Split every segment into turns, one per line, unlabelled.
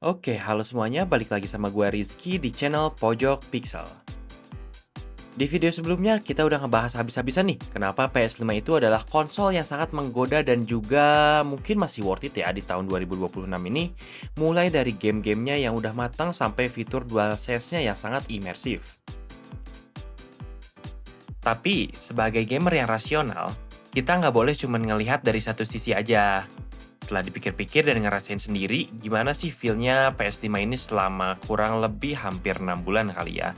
Oke, halo semuanya, balik lagi sama gue Rizky di channel Pojok Pixel. Di video sebelumnya kita udah ngebahas habis-habisan nih, kenapa PS5 itu adalah konsol yang sangat menggoda dan juga mungkin masih worth it ya di tahun 2026 ini, mulai dari game-gamenya yang udah matang sampai fitur DualSense-nya yang sangat imersif. Tapi, sebagai gamer yang rasional, kita nggak boleh cuma ngelihat dari satu sisi aja. Setelah dipikir-pikir dan ngerasain sendiri, gimana sih feel-nya PS5 ini selama kurang lebih hampir 6 bulan kali ya?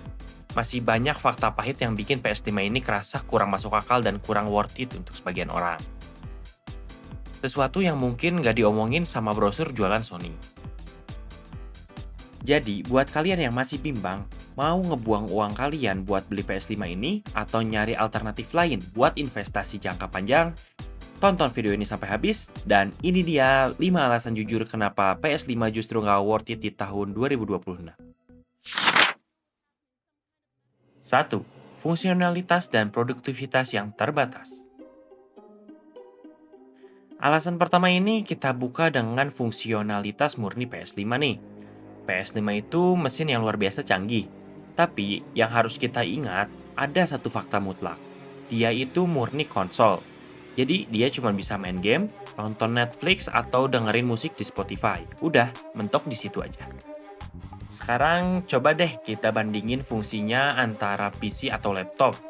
Masih banyak fakta pahit yang bikin PS5 ini kerasa kurang masuk akal dan kurang worth it untuk sebagian orang. Sesuatu yang mungkin nggak diomongin sama brosur jualan Sony. Jadi, buat kalian yang masih bimbang, mau ngebuang uang kalian buat beli PS5 ini atau nyari alternatif lain buat investasi jangka panjang, tonton video ini sampai habis, dan ini dia 5 alasan jujur kenapa PS5 justru nggak worth it di tahun 2026. 1. Fungsionalitas dan produktivitas yang terbatas. Alasan pertama ini kita buka dengan fungsionalitas murni PS5 nih. PS5 itu mesin yang luar biasa canggih. Tapi yang harus kita ingat, ada satu fakta mutlak. Dia itu murni konsol. Jadi dia cuma bisa main game, nonton Netflix, atau dengerin musik di Spotify. Udah, mentok di situ aja. Sekarang coba deh kita bandingin fungsinya antara PC atau laptop.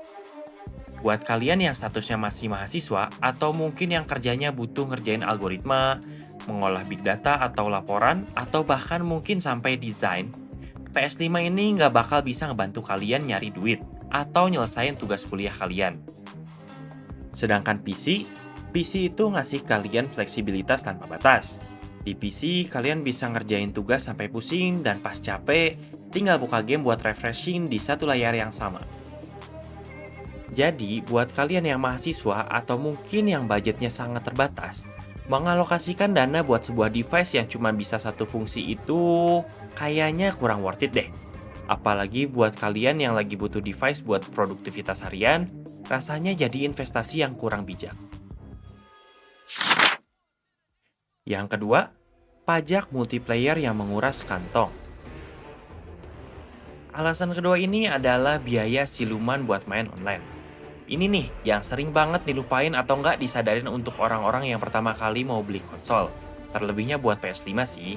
Buat kalian yang statusnya masih mahasiswa, atau mungkin yang kerjanya butuh ngerjain algoritma, mengolah big data atau laporan, atau bahkan mungkin sampai desain, PS5 ini nggak bakal bisa ngebantu kalian nyari duit atau nyelesain tugas kuliah kalian. Sedangkan PC itu ngasih kalian fleksibilitas tanpa batas. Di PC, kalian bisa ngerjain tugas sampai pusing dan pas capek, tinggal buka game buat refreshing di satu layar yang sama. Jadi, buat kalian yang mahasiswa atau mungkin yang budgetnya sangat terbatas, mengalokasikan dana buat sebuah device yang cuma bisa satu fungsi itu kayaknya kurang worth it deh. Apalagi buat kalian yang lagi butuh device buat produktivitas harian, rasanya jadi investasi yang kurang bijak. Yang kedua, pajak multiplayer yang menguras kantong. Alasan kedua ini adalah biaya siluman buat main online. Ini nih yang sering banget dilupain atau nggak disadarin untuk orang-orang yang pertama kali mau beli konsol. Terlebihnya buat PS5 sih.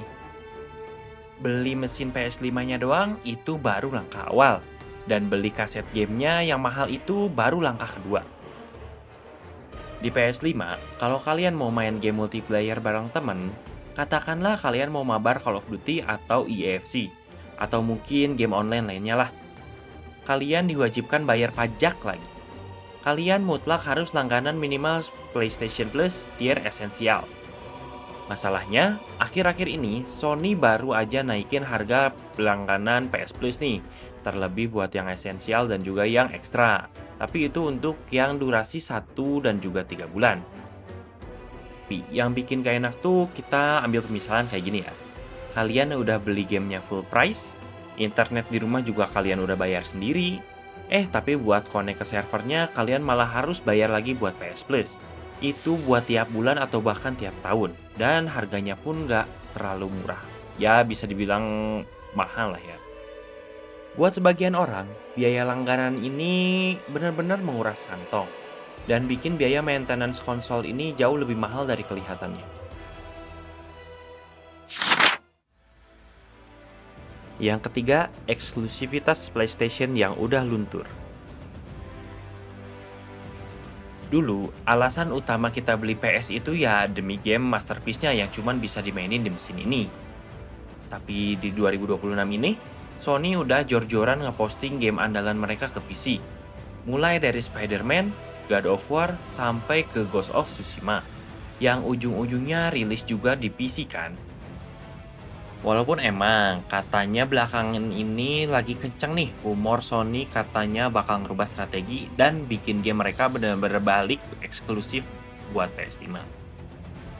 Beli mesin PS5-nya doang itu baru langkah awal. Dan beli kaset gamenya yang mahal itu baru langkah kedua. Di PS5, kalau kalian mau main game multiplayer bareng temen, katakanlah kalian mau mabar Call of Duty atau EAFC, atau mungkin game online lainnya lah. Kalian diwajibkan bayar pajak lagi. Kalian mutlak harus langganan minimal PlayStation Plus tier esensial. Masalahnya, akhir-akhir ini Sony baru aja naikin harga langganan PS Plus nih, terlebih buat yang esensial dan juga yang ekstra. Tapi itu untuk yang durasi 1 dan juga 3 bulan. Tapi yang bikin gak enak tuh kita ambil pemisalan kayak gini ya. Kalian udah beli gamenya full price, internet di rumah juga kalian udah bayar sendiri, tapi buat connect ke servernya kalian malah harus bayar lagi buat PS Plus. Itu buat tiap bulan atau bahkan tiap tahun. Dan harganya pun nggak terlalu murah. Ya bisa dibilang mahal lah ya. Buat sebagian orang, biaya langganan ini benar-benar menguras kantong. Dan bikin biaya maintenance konsol ini jauh lebih mahal dari kelihatannya. Yang ketiga, eksklusivitas PlayStation yang udah luntur. Dulu, alasan utama kita beli PS itu ya demi game masterpiece-nya yang cuman bisa dimainin di mesin ini. Tapi di 2026 ini, Sony udah jor-joran ngeposting game andalan mereka ke PC. Mulai dari Spider-Man, God of War, sampai ke Ghost of Tsushima. Yang ujung-ujungnya rilis juga di PC kan. Walaupun emang katanya belakangan ini lagi kenceng nih rumor Sony katanya bakal ngerubah strategi dan bikin game mereka benar-benar balik eksklusif buat PS5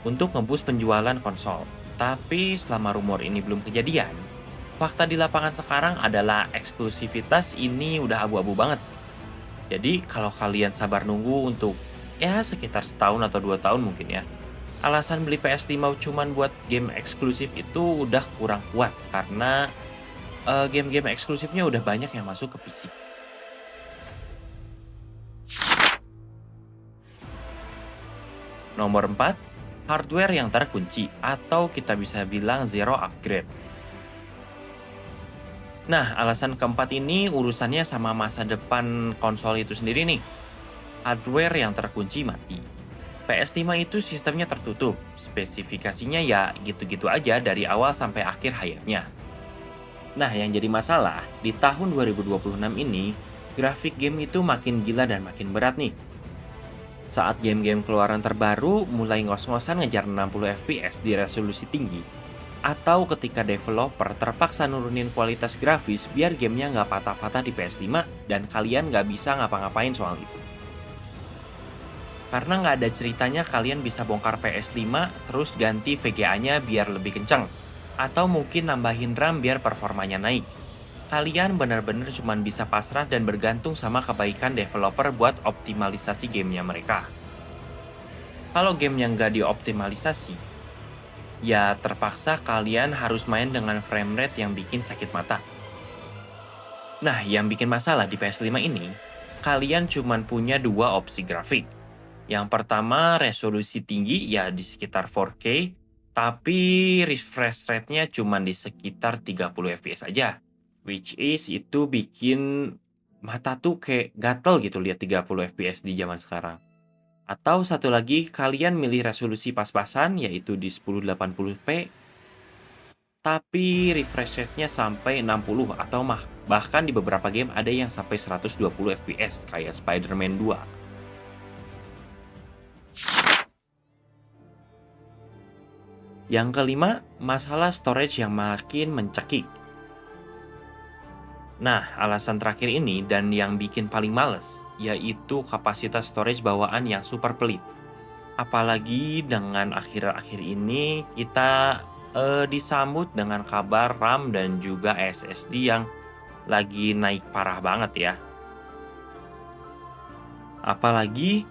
untuk ngeboost penjualan konsol. Tapi selama rumor ini belum kejadian, fakta di lapangan sekarang adalah eksklusivitas ini udah abu-abu banget. Jadi kalau kalian sabar nunggu untuk ya sekitar setahun atau 2 tahun mungkin ya, Alasan beli PS5 cuman buat game eksklusif itu udah kurang kuat karena game-game eksklusifnya udah banyak yang masuk ke PC. Nomor 4, hardware yang terkunci atau kita bisa bilang zero upgrade. Nah, alasan keempat ini urusannya sama masa depan konsol itu sendiri nih. Hardware yang terkunci mati. PS5 itu sistemnya tertutup, spesifikasinya ya gitu-gitu aja dari awal sampai akhir hayatnya. Nah, yang jadi masalah, di tahun 2026 ini, grafik game itu makin gila dan makin berat nih. Saat game-game keluaran terbaru mulai ngos-ngosan ngejar 60 FPS di resolusi tinggi, atau ketika developer terpaksa nurunin kualitas grafis biar gamenya nggak patah-patah di PS5 dan kalian nggak bisa ngapa-ngapain soal itu. Karena nggak ada ceritanya kalian bisa bongkar PS5 terus ganti VGA-nya biar lebih kenceng, atau mungkin nambahin RAM biar performanya naik. Kalian benar-benar cuma bisa pasrah dan bergantung sama kebaikan developer buat optimalisasi gamenya mereka. Kalau gamenya nggak dioptimalisasi, ya terpaksa kalian harus main dengan frame rate yang bikin sakit mata. Nah, yang bikin masalah di PS5 ini, kalian cuma punya dua opsi grafik. Yang pertama, resolusi tinggi ya di sekitar 4K, tapi refresh rate-nya cuma di sekitar 30 fps aja. Which is itu bikin mata tuh kayak gatel gitu lihat 30 fps di zaman sekarang. Atau satu lagi, kalian milih resolusi pas-pasan yaitu di 1080p, tapi refresh rate-nya sampai 60 atau bahkan di beberapa game ada yang sampai 120 fps kayak Spider-Man 2. Yang kelima, masalah storage yang makin mencekik. Nah, alasan terakhir ini dan yang bikin paling males, yaitu kapasitas storage bawaan yang super pelit. Apalagi dengan akhir-akhir ini kita disambut dengan kabar RAM dan juga SSD yang lagi naik parah banget ya. Apalagi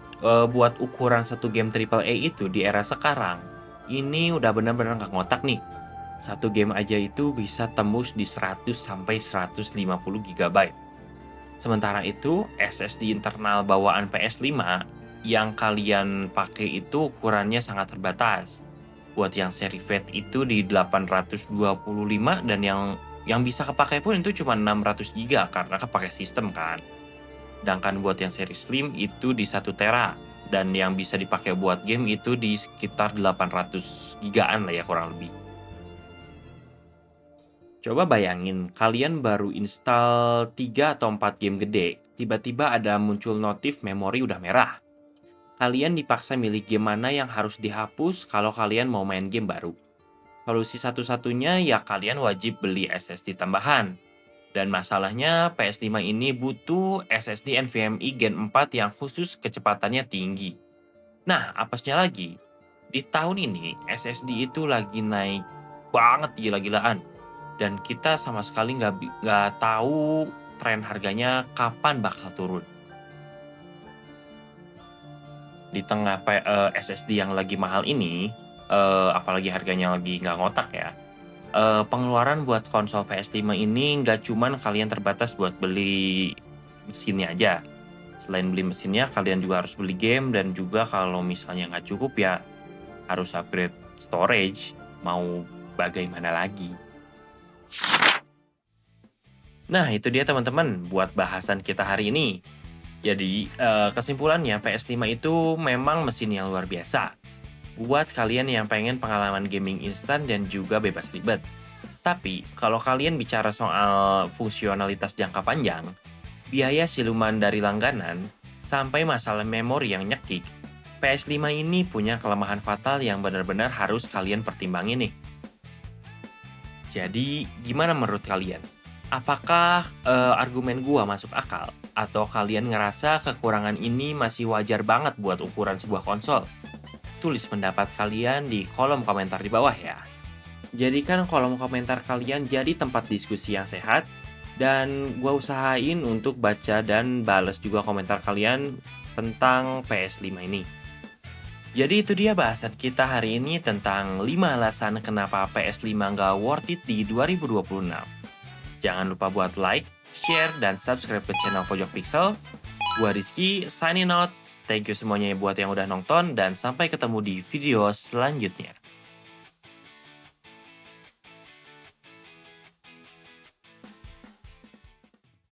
buat ukuran satu game AAA itu di era sekarang, ini udah benar-benar nggak ngotak nih. Satu game aja itu bisa tembus di 100 sampai 150 GB. Sementara itu, SSD internal bawaan PS5 yang kalian pakai itu ukurannya sangat terbatas. Buat yang seri Fat itu di 825 dan yang bisa kepakai pun itu cuma 600 GB karena kepakai sistem kan. Sedangkan buat yang seri Slim itu di 1 tera dan yang bisa dipakai buat game itu di sekitar 800 gigaan lah ya kurang lebih. Coba bayangin, kalian baru install 3 atau 4 game gede, tiba-tiba ada muncul notif memori udah merah. Kalian dipaksa milih game mana yang harus dihapus kalau kalian mau main game baru. Solusi satu-satunya ya kalian wajib beli SSD tambahan. Dan masalahnya PS5 ini butuh SSD NVMe Gen 4 yang khusus kecepatannya tinggi. Nah, apesnya lagi, di tahun ini SSD itu lagi naik banget gila-gilaan. Dan kita sama sekali nggak tahu tren harganya kapan bakal turun. Di tengah SSD yang lagi mahal ini, apalagi harganya lagi nggak ngotak ya, pengeluaran buat konsol PS5 ini nggak cuman kalian terbatas buat beli mesinnya aja. Selain beli mesinnya, kalian juga harus beli game dan juga kalau misalnya nggak cukup ya harus upgrade storage, mau bagaimana lagi. Nah, itu dia teman-teman buat bahasan kita hari ini. Jadi, kesimpulannya PS5 itu memang mesin yang luar biasa. Buat kalian yang pengen pengalaman gaming instan dan juga bebas ribet. Tapi, kalau kalian bicara soal fungsionalitas jangka panjang, biaya siluman dari langganan, sampai masalah memori yang nyekik, PS5 ini punya kelemahan fatal yang benar-benar harus kalian pertimbangin nih. Jadi, gimana menurut kalian? Apakah argumen gua masuk akal? Atau kalian ngerasa kekurangan ini masih wajar banget buat ukuran sebuah konsol? Tulis pendapat kalian di kolom komentar di bawah ya. Jadikan kolom komentar kalian jadi tempat diskusi yang sehat, dan gua usahain untuk baca dan balas juga komentar kalian tentang PS5 ini. Jadi itu dia bahasan kita hari ini tentang 5 alasan kenapa PS5 nggak worth it di 2026. Jangan lupa buat like, share, dan subscribe ke channel Pojok Pixel. Gua Rizky, signing out. Thank you semuanya buat yang udah nonton, dan sampai ketemu di video selanjutnya.